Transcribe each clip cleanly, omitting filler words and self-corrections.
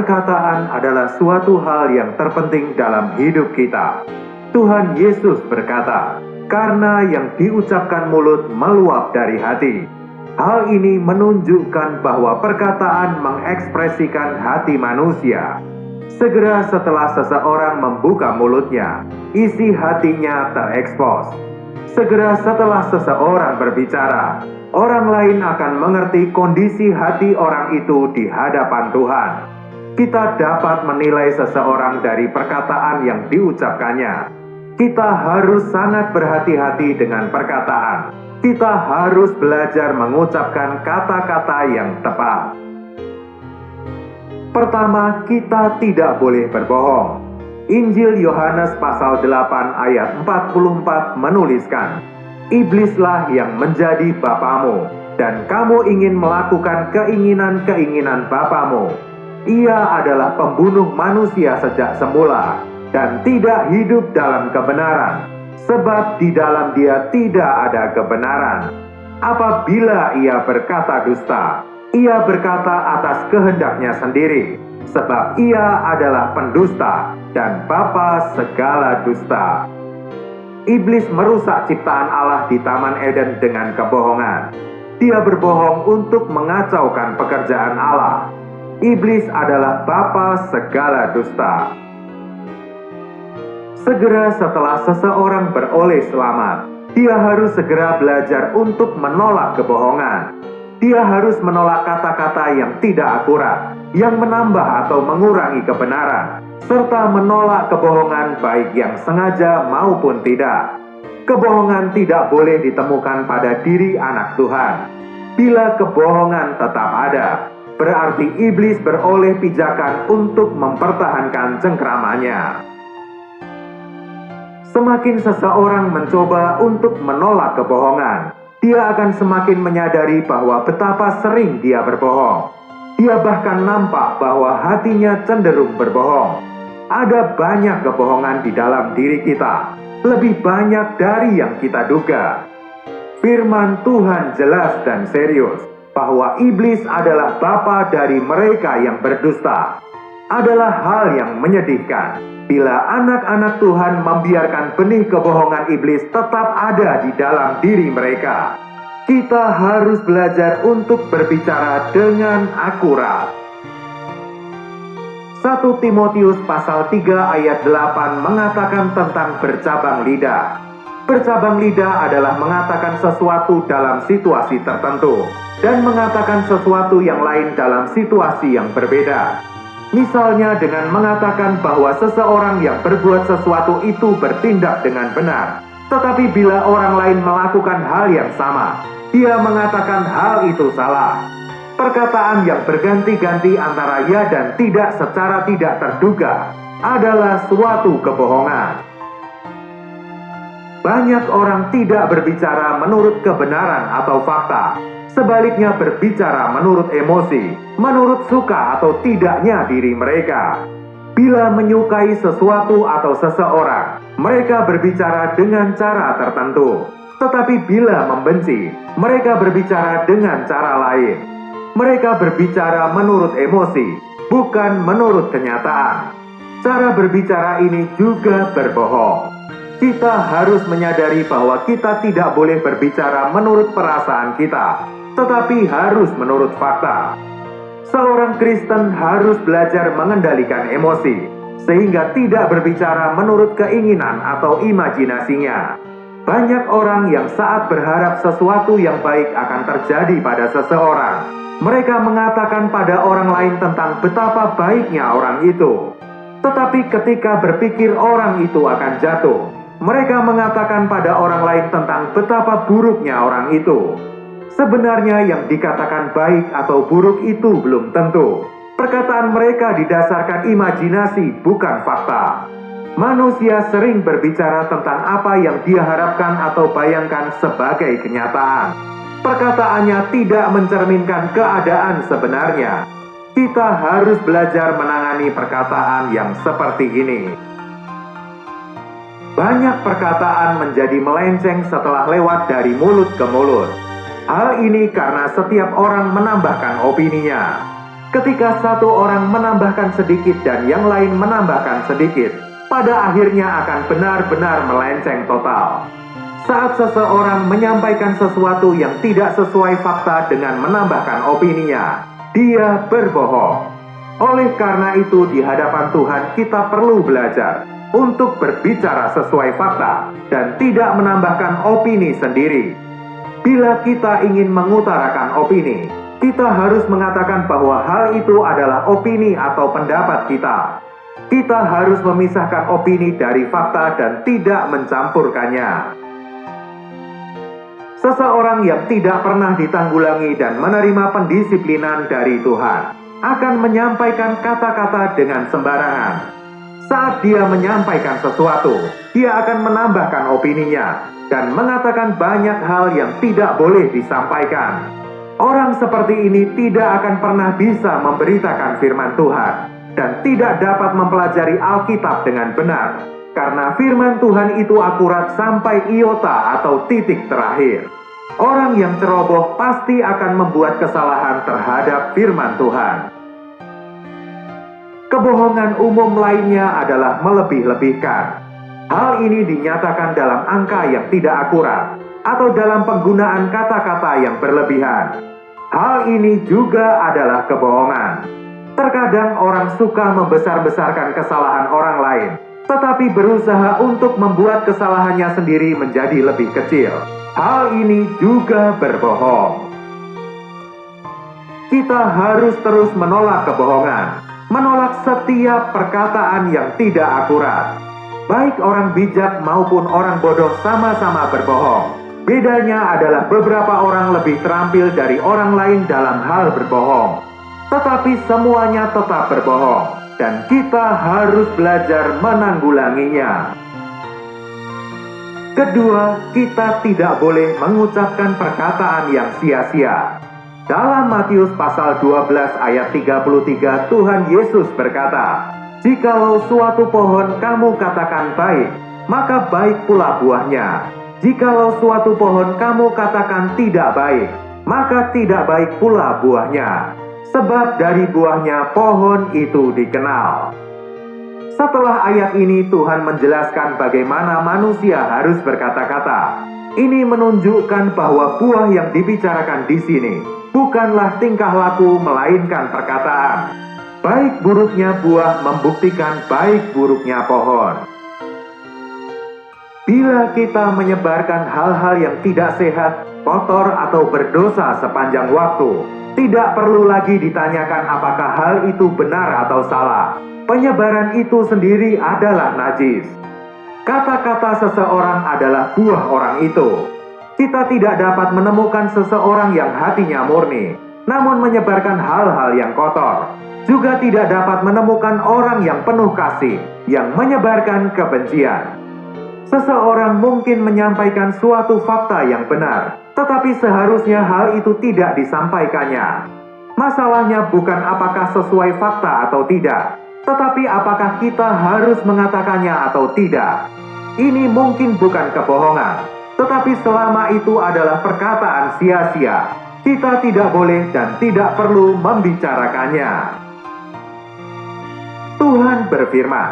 Perkataan adalah suatu hal yang terpenting dalam hidup kita. Tuhan Yesus berkata, "Karena yang diucapkan mulut meluap dari hati." Hal ini menunjukkan bahwa perkataan mengekspresikan hati manusia. Segera setelah seseorang membuka mulutnya, isi hatinya terekspos. Segera setelah seseorang berbicara, orang lain akan mengerti kondisi hati orang itu di hadapan Tuhan. Kita dapat menilai seseorang dari perkataan yang diucapkannya. Kita harus sangat berhati-hati dengan perkataan. Kita harus belajar mengucapkan kata-kata yang tepat. Pertama, kita tidak boleh berbohong. Injil Yohanes pasal 8 ayat 44 menuliskan, "Iblislah yang menjadi bapamu, dan kamu ingin melakukan keinginan-keinginan bapamu. Ia adalah pembunuh manusia sejak semula, dan tidak hidup dalam kebenaran, sebab di dalam dia tidak ada kebenaran. Apabila ia berkata dusta, ia berkata atas kehendaknya sendiri, sebab ia adalah pendusta dan bapa segala dusta." Iblis merusak ciptaan Allah di Taman Eden dengan kebohongan. Dia berbohong untuk mengacaukan pekerjaan Allah. Iblis adalah bapa segala dusta. Segera setelah seseorang beroleh selamat, dia harus segera belajar untuk menolak kebohongan. Dia harus menolak kata-kata yang tidak akurat, yang menambah atau mengurangi kebenaran, serta menolak kebohongan baik yang sengaja maupun tidak. Kebohongan tidak boleh ditemukan pada diri anak Tuhan. Bila kebohongan tetap ada, berarti iblis beroleh pijakan untuk mempertahankan cengkramannya. Semakin seseorang mencoba untuk menolak kebohongan, dia akan semakin menyadari bahwa betapa sering dia berbohong. Dia bahkan nampak bahwa hatinya cenderung berbohong. Ada banyak kebohongan di dalam diri kita, lebih banyak dari yang kita duga. Firman Tuhan jelas dan serius bahwa iblis adalah bapa dari mereka yang berdusta. Adalah hal yang menyedihkan bila anak-anak Tuhan membiarkan benih kebohongan iblis tetap ada di dalam diri mereka. Kita harus belajar untuk berbicara dengan akurat. 1 Timotius pasal 3 ayat 8 mengatakan tentang bercabang lidah. Bercabang lidah adalah mengatakan sesuatu dalam situasi tertentu dan mengatakan sesuatu yang lain dalam situasi yang berbeda. Misalnya dengan mengatakan bahwa seseorang yang berbuat sesuatu itu bertindak dengan benar, tetapi bila orang lain melakukan hal yang sama, dia mengatakan hal itu salah. Perkataan yang berganti-ganti antara ya dan tidak secara tidak terduga adalah suatu kebohongan. Banyak orang tidak berbicara menurut kebenaran atau fakta, sebaliknya berbicara menurut emosi, menurut suka atau tidaknya diri mereka. Bila menyukai sesuatu atau seseorang, mereka berbicara dengan cara tertentu. Tetapi bila membenci, mereka berbicara dengan cara lain. Mereka berbicara menurut emosi, bukan menurut kenyataan. Cara berbicara ini juga berbohong. Kita harus menyadari bahwa kita tidak boleh berbicara menurut perasaan kita, tetapi harus menurut fakta. Seorang Kristen harus belajar mengendalikan emosi, sehingga tidak berbicara menurut keinginan atau imajinasinya. Banyak orang yang saat berharap sesuatu yang baik akan terjadi pada seseorang, mereka mengatakan pada orang lain tentang betapa baiknya orang itu. Tetapi ketika berpikir orang itu akan jatuh, mereka mengatakan pada orang lain tentang betapa buruknya orang itu. Sebenarnya yang dikatakan baik atau buruk itu belum tentu. Perkataan mereka didasarkan imajinasi, bukan fakta. Manusia sering berbicara tentang apa yang dia harapkan atau bayangkan sebagai kenyataan. Perkataannya tidak mencerminkan keadaan sebenarnya. Kita harus belajar menangani perkataan yang seperti ini. Banyak perkataan menjadi melenceng setelah lewat dari mulut ke mulut. Hal ini karena setiap orang menambahkan opininya. Ketika satu orang menambahkan sedikit dan yang lain menambahkan sedikit, pada akhirnya akan benar-benar melenceng total. Saat seseorang menyampaikan sesuatu yang tidak sesuai fakta dengan menambahkan opininya, dia berbohong. Oleh karena itu, di hadapan Tuhan kita perlu belajar untuk berbicara sesuai fakta dan tidak menambahkan opini sendiri. Bila kita ingin mengutarakan opini, kita harus mengatakan bahwa hal itu adalah opini atau pendapat kita. Kita harus memisahkan opini dari fakta dan tidak mencampurkannya. Seseorang yang tidak pernah ditanggulangi dan menerima pendisiplinan dari Tuhan akan menyampaikan kata-kata dengan sembarangan. Saat dia menyampaikan sesuatu, dia akan menambahkan opininya dan mengatakan banyak hal yang tidak boleh disampaikan. Orang seperti ini tidak akan pernah bisa memberitakan firman Tuhan dan tidak dapat mempelajari Alkitab dengan benar, karena firman Tuhan itu akurat sampai iota atau titik terakhir. Orang yang ceroboh pasti akan membuat kesalahan terhadap firman Tuhan. Kebohongan umum lainnya adalah melebih-lebihkan. Hal ini dinyatakan dalam angka yang tidak akurat atau dalam penggunaan kata-kata yang berlebihan. Hal ini juga adalah kebohongan. Terkadang orang suka membesar-besarkan kesalahan orang lain, tetapi berusaha untuk membuat kesalahannya sendiri menjadi lebih kecil. Hal ini juga berbohong. Kita harus terus menolak kebohongan, menolak setiap perkataan yang tidak akurat. Baik orang bijak maupun orang bodoh sama-sama berbohong. Bedanya adalah beberapa orang lebih terampil dari orang lain dalam hal berbohong. Tetapi semuanya tetap berbohong, dan kita harus belajar menanggulanginya. Kedua, kita tidak boleh mengucapkan perkataan yang sia-sia. Dalam Matius pasal 12 ayat 33, Tuhan Yesus berkata, "Jikalau suatu pohon kamu katakan baik, maka baik pula buahnya. Jikalau suatu pohon kamu katakan tidak baik, maka tidak baik pula buahnya. Sebab dari buahnya pohon itu dikenal." Setelah ayat ini, Tuhan menjelaskan bagaimana manusia harus berkata-kata. Ini menunjukkan bahwa buah yang dibicarakan di sini bukanlah tingkah laku, melainkan perkataan. Baik buruknya buah membuktikan baik buruknya pohon. Bila kita menyebarkan hal-hal yang tidak sehat, kotor, atau berdosa sepanjang waktu, tidak perlu lagi ditanyakan apakah hal itu benar atau salah. Penyebaran itu sendiri adalah najis. Kata-kata seseorang adalah buah orang itu. Kita tidak dapat menemukan seseorang yang hatinya murni, namun menyebarkan hal-hal yang kotor. Juga tidak dapat menemukan orang yang penuh kasih, yang menyebarkan kebencian. Seseorang mungkin menyampaikan suatu fakta yang benar, tetapi seharusnya hal itu tidak disampaikannya. Masalahnya bukan apakah sesuai fakta atau tidak, tetapi apakah kita harus mengatakannya atau tidak. Ini mungkin bukan kebohongan, tetapi selama itu adalah perkataan sia-sia, kita tidak boleh dan tidak perlu membicarakannya. Tuhan berfirman,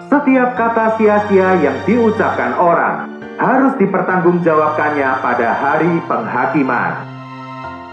setiap kata sia-sia yang diucapkan orang harus dipertanggungjawabkannya pada hari penghakiman.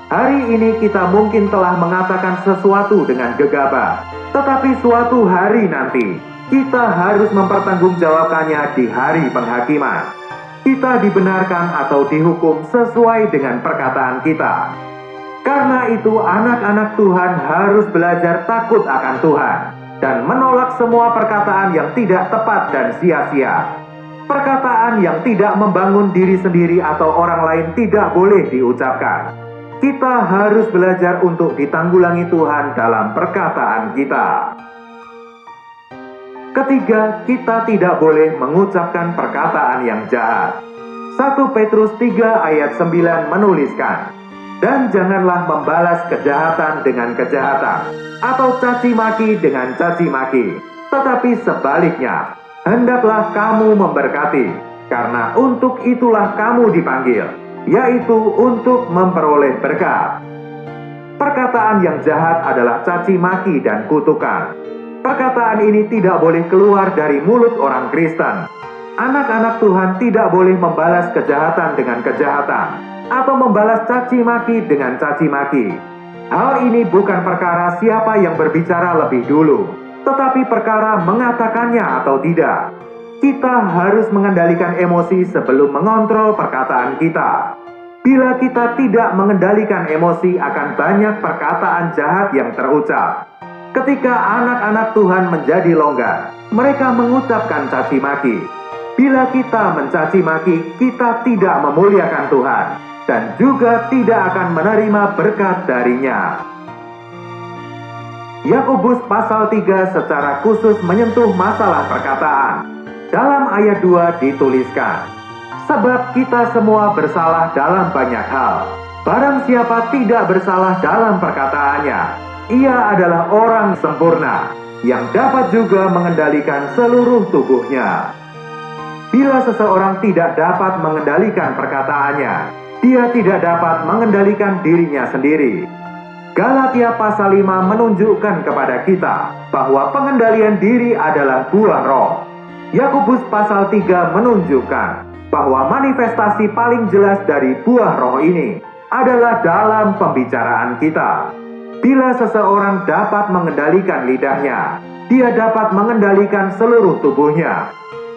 Hari ini kita mungkin telah mengatakan sesuatu dengan gegabah, tetapi suatu hari nanti kita harus mempertanggungjawabkannya di hari penghakiman. Kita dibenarkan atau dihukum sesuai dengan perkataan kita. Karena itu anak-anak Tuhan harus belajar takut akan Tuhan dan menolak semua perkataan yang tidak tepat dan sia-sia. Perkataan yang tidak membangun diri sendiri atau orang lain tidak boleh diucapkan. Kita harus belajar untuk ditanggulangi Tuhan dalam perkataan kita. Ketiga, kita tidak boleh mengucapkan perkataan yang jahat. 1 Petrus 3 ayat 9 menuliskan, "Dan janganlah membalas kejahatan dengan kejahatan, atau caci maki dengan caci maki, tetapi sebaliknya, hendaklah kamu memberkati, karena untuk itulah kamu dipanggil, yaitu untuk memperoleh berkat." Perkataan yang jahat adalah caci maki dan kutukan. Perkataan ini tidak boleh keluar dari mulut orang Kristen. Anak-anak Tuhan tidak boleh membalas kejahatan dengan kejahatan atau membalas caci maki dengan caci maki. Hal ini bukan perkara siapa yang berbicara lebih dulu, tetapi perkara mengatakannya atau tidak. Kita harus mengendalikan emosi sebelum mengontrol perkataan kita. Bila kita tidak mengendalikan emosi, akan banyak perkataan jahat yang terucap. Ketika anak-anak Tuhan menjadi longgar, mereka mengucapkan caci maki. Bila kita mencaci maki, kita tidak memuliakan Tuhan dan juga tidak akan menerima berkat darinya. Yakobus pasal 3 secara khusus menyentuh masalah perkataan. Dalam ayat 2 dituliskan, sebab kita semua bersalah dalam banyak hal. Barang siapa tidak bersalah dalam perkataannya, ia adalah orang sempurna, yang dapat juga mengendalikan seluruh tubuhnya. Bila seseorang tidak dapat mengendalikan perkataannya, dia tidak dapat mengendalikan dirinya sendiri. Galatia pasal 5 menunjukkan kepada kita bahwa pengendalian diri adalah buah roh. Yakobus pasal 3 menunjukkan bahwa manifestasi paling jelas dari buah roh ini adalah dalam pembicaraan kita. Bila seseorang dapat mengendalikan lidahnya, dia dapat mengendalikan seluruh tubuhnya.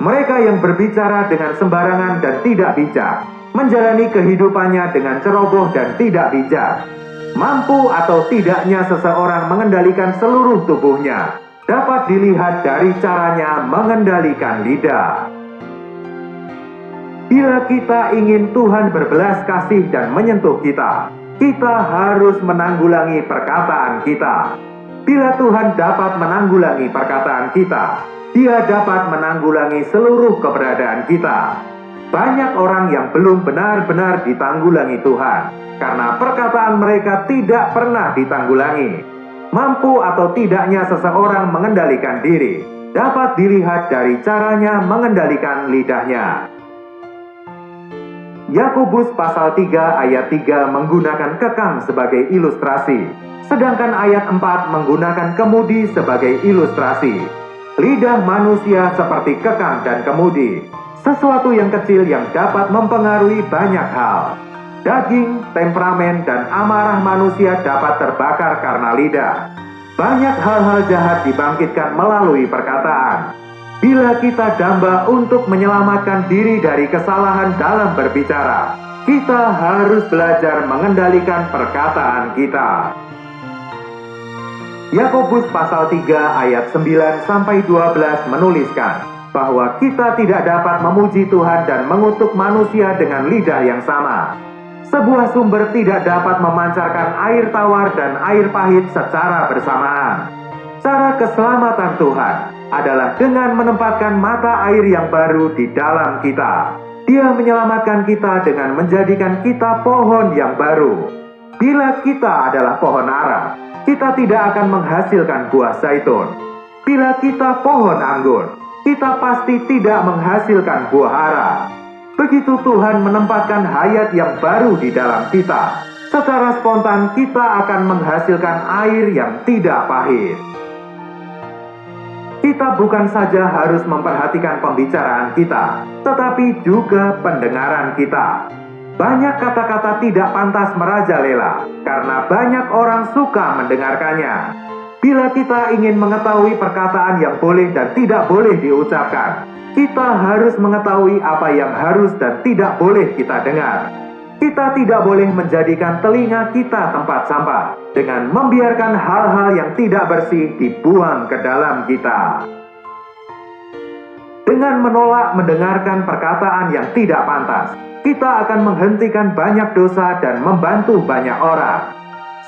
Mereka yang berbicara dengan sembarangan dan tidak bijak, menjalani kehidupannya dengan ceroboh dan tidak bijak. Mampu atau tidaknya seseorang mengendalikan seluruh tubuhnya dapat dilihat dari caranya mengendalikan lidah. Bila kita ingin Tuhan berbelas kasih dan menyentuh kita, kita harus menanggulangi perkataan kita. Bila Tuhan dapat menanggulangi perkataan kita, Dia dapat menanggulangi seluruh keberadaan kita. Banyak orang yang belum benar-benar ditanggulangi Tuhan, karena perkataan mereka tidak pernah ditanggulangi. Mampu atau tidaknya seseorang mengendalikan diri, dapat dilihat dari caranya mengendalikan lidahnya. Yakobus pasal 3 ayat 3 menggunakan kekang sebagai ilustrasi, sedangkan ayat 4 menggunakan kemudi sebagai ilustrasi. Lidah manusia seperti kekang dan kemudi, sesuatu yang kecil yang dapat mempengaruhi banyak hal. Daging, temperamen, dan amarah manusia dapat terbakar karena lidah. Banyak hal-hal jahat dibangkitkan melalui perkataan. Bila kita damba untuk menyelamatkan diri dari kesalahan dalam berbicara, kita harus belajar mengendalikan perkataan kita. Yakobus pasal 3 ayat 9-12 menuliskan bahwa kita tidak dapat memuji Tuhan dan mengutuk manusia dengan lidah yang sama. Sebuah sumber tidak dapat memancarkan air tawar dan air pahit secara bersamaan. Cara keselamatan Tuhan adalah dengan menempatkan mata air yang baru di dalam kita. Dia menyelamatkan kita dengan menjadikan kita pohon yang baru. Bila kita adalah pohon ara, kita tidak akan menghasilkan buah zaitun. Bila kita pohon anggur, kita pasti tidak menghasilkan buah ara. Begitu Tuhan menempatkan hayat yang baru di dalam kita, secara spontan kita akan menghasilkan air yang tidak pahit. Kita bukan saja harus memperhatikan pembicaraan kita, tetapi juga pendengaran kita. Banyak kata-kata tidak pantas merajalela, karena banyak orang suka mendengarkannya. Bila kita ingin mengetahui perkataan yang boleh dan tidak boleh diucapkan, kita harus mengetahui apa yang harus dan tidak boleh kita dengar. Kita tidak boleh menjadikan telinga kita tempat sampah dengan membiarkan hal-hal yang tidak bersih dibuang ke dalam kita. Dengan menolak mendengarkan perkataan yang tidak pantas, kita akan menghentikan banyak dosa dan membantu banyak orang.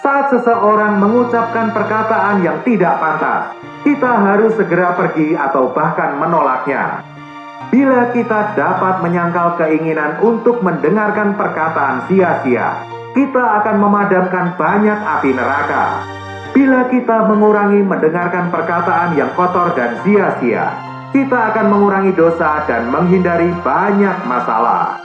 Saat seseorang mengucapkan perkataan yang tidak pantas, kita harus segera pergi atau bahkan menolaknya. Bila kita dapat menyangkal keinginan untuk mendengarkan perkataan sia-sia, kita akan memadamkan banyak api neraka. Bila kita mengurangi mendengarkan perkataan yang kotor dan sia-sia, kita akan mengurangi dosa dan menghindari banyak masalah.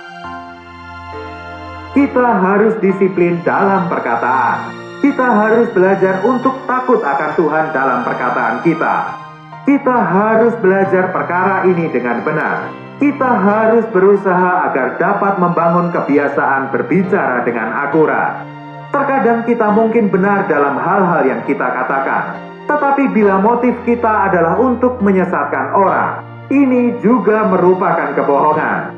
Kita harus disiplin dalam perkataan. Kita Kita harus belajar untuk takut akan Tuhan dalam perkataan kita. Kita harus belajar perkara ini dengan benar. Kita harus berusaha agar dapat membangun kebiasaan berbicara dengan akurat. Terkadang kita mungkin benar dalam hal-hal yang kita katakan, tetapi bila motif kita adalah untuk menyesatkan orang, ini juga merupakan kebohongan.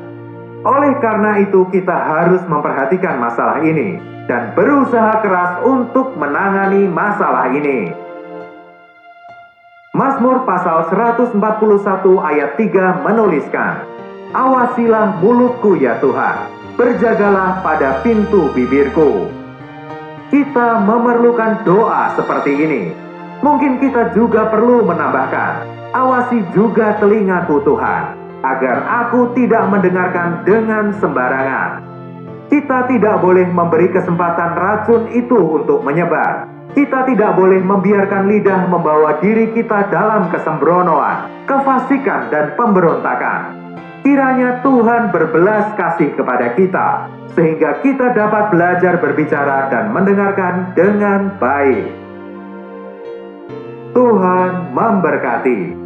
Oleh karena itu, kita harus memperhatikan masalah ini dan berusaha keras untuk menangani masalah ini. Mazmur pasal 141 ayat 3 menuliskan, "Awasilah mulutku ya Tuhan, berjagalah pada pintu bibirku." Kita memerlukan doa seperti ini. Mungkin kita juga perlu menambahkan, "Awasi juga telingaku Tuhan, agar aku tidak mendengarkan dengan sembarangan." Kita tidak boleh memberi kesempatan racun itu untuk menyebar. Kita tidak boleh membiarkan lidah membawa diri kita dalam kesembronoan, kefasikan, dan pemberontakan. Kiranya Tuhan berbelas kasih kepada kita, sehingga kita dapat belajar berbicara dan mendengarkan dengan baik. Tuhan memberkati.